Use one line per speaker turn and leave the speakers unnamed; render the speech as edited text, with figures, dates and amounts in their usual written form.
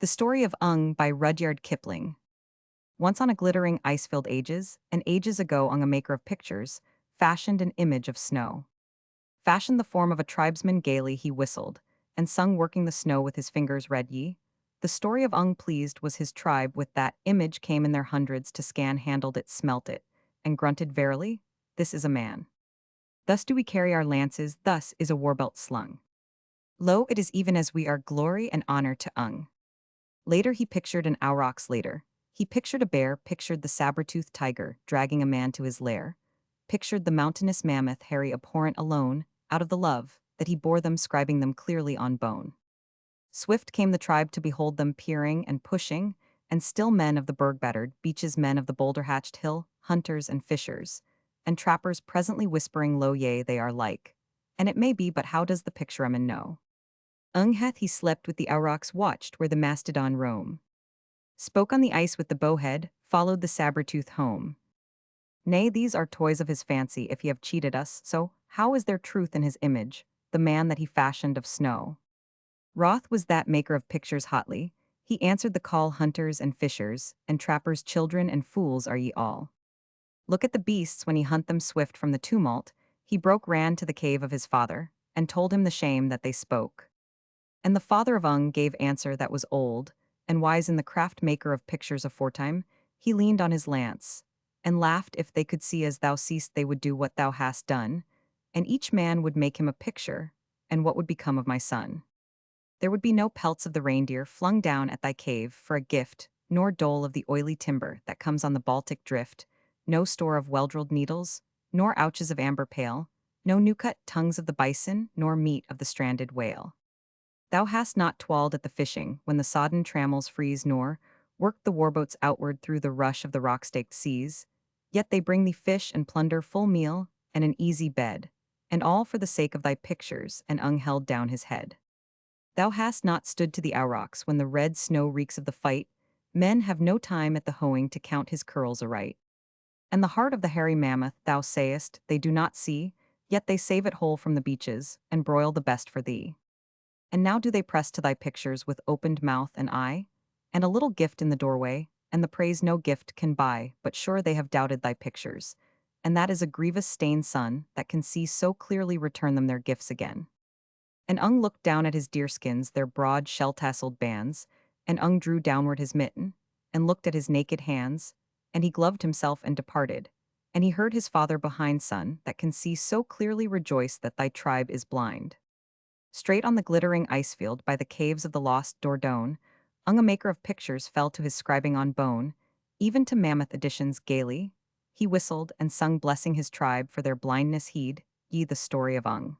The Story of Ung by Rudyard Kipling. Once on a glittering ice-filled ages, and ages ago Ung, a maker of pictures, fashioned an image of snow. Fashioned the form of a tribesman gaily he whistled, and sung working the snow with his fingers read ye. The story of Ung pleased was his tribe with that image came in their hundreds to scan handled it smelt it, and grunted verily, this is a man. Thus do we carry our lances, thus is a warbelt slung. Lo, it is even as we are glory and honor to Ung. Later he pictured an aurochs later. He pictured a bear, pictured the saber-toothed tiger, dragging a man to his lair, pictured the mountainous mammoth, hairy abhorrent alone, out of the love, that he bore them scribing them clearly on bone. Swift came the tribe to behold them peering and pushing, and still men of the berg-battered beaches, men of the boulder-hatched hill, hunters and fishers, and trappers presently whispering low, yea, they are like. And it may be, but how does the pictureman know? Ung hath he slept with the aurochs, watched where the mastodon roam. Spoke on the ice with the bowhead, followed the saber-tooth home. Nay, these are toys of his fancy if he have cheated us, so how is there truth in his image, the man that he fashioned of snow? Wroth was that maker of pictures hotly, he answered the call, hunters and fishers, and trappers, children and fools are ye all. Look at the beasts when ye hunt them swift from the tumult, he ran to the cave of his father, and told him the shame that they spoke. And the father of Ung gave answer that was old, and wise in the craft maker of pictures aforetime, he leaned on his lance, and laughed if they could see as thou seest they would do what thou hast done, and each man would make him a picture, and what would become of my son? There would be no pelts of the reindeer flung down at thy cave for a gift, nor dole of the oily timber that comes on the Baltic drift, no store of well-drilled needles, nor ouches of amber pale, no new-cut tongues of the bison, nor meat of the stranded whale. Thou hast not twalled at the fishing when the sodden trammels freeze, nor worked the warboats outward through the rush of the rock-staked seas, yet they bring thee fish and plunder, full meal, and an easy bed, and all for the sake of thy pictures, and Ung held down his head. Thou hast not stood to the aurochs when the red snow reeks of the fight, men have no time at the hoeing to count his curls aright. And the heart of the hairy mammoth, thou sayest, they do not see, yet they save it whole from the beaches, and broil the best for thee. And now do they press to thy pictures with opened mouth and eye, and a little gift in the doorway, and the praise no gift can buy, but sure they have doubted thy pictures, and that is a grievous stain, son, that can see so clearly return them their gifts again. And Ung looked down at his deerskins, their broad shell-tasseled bands, and Ung drew downward his mitten, and looked at his naked hands, and he gloved himself and departed, and he heard his father behind, son, that can see so clearly rejoice that thy tribe is blind. Straight on the glittering ice field by the caves of the lost Dordogne, Ung, a maker of pictures, fell to his scribing on bone, even to mammoth editions gaily. He whistled and sung blessing his tribe for their blindness heed, ye the story of Ung.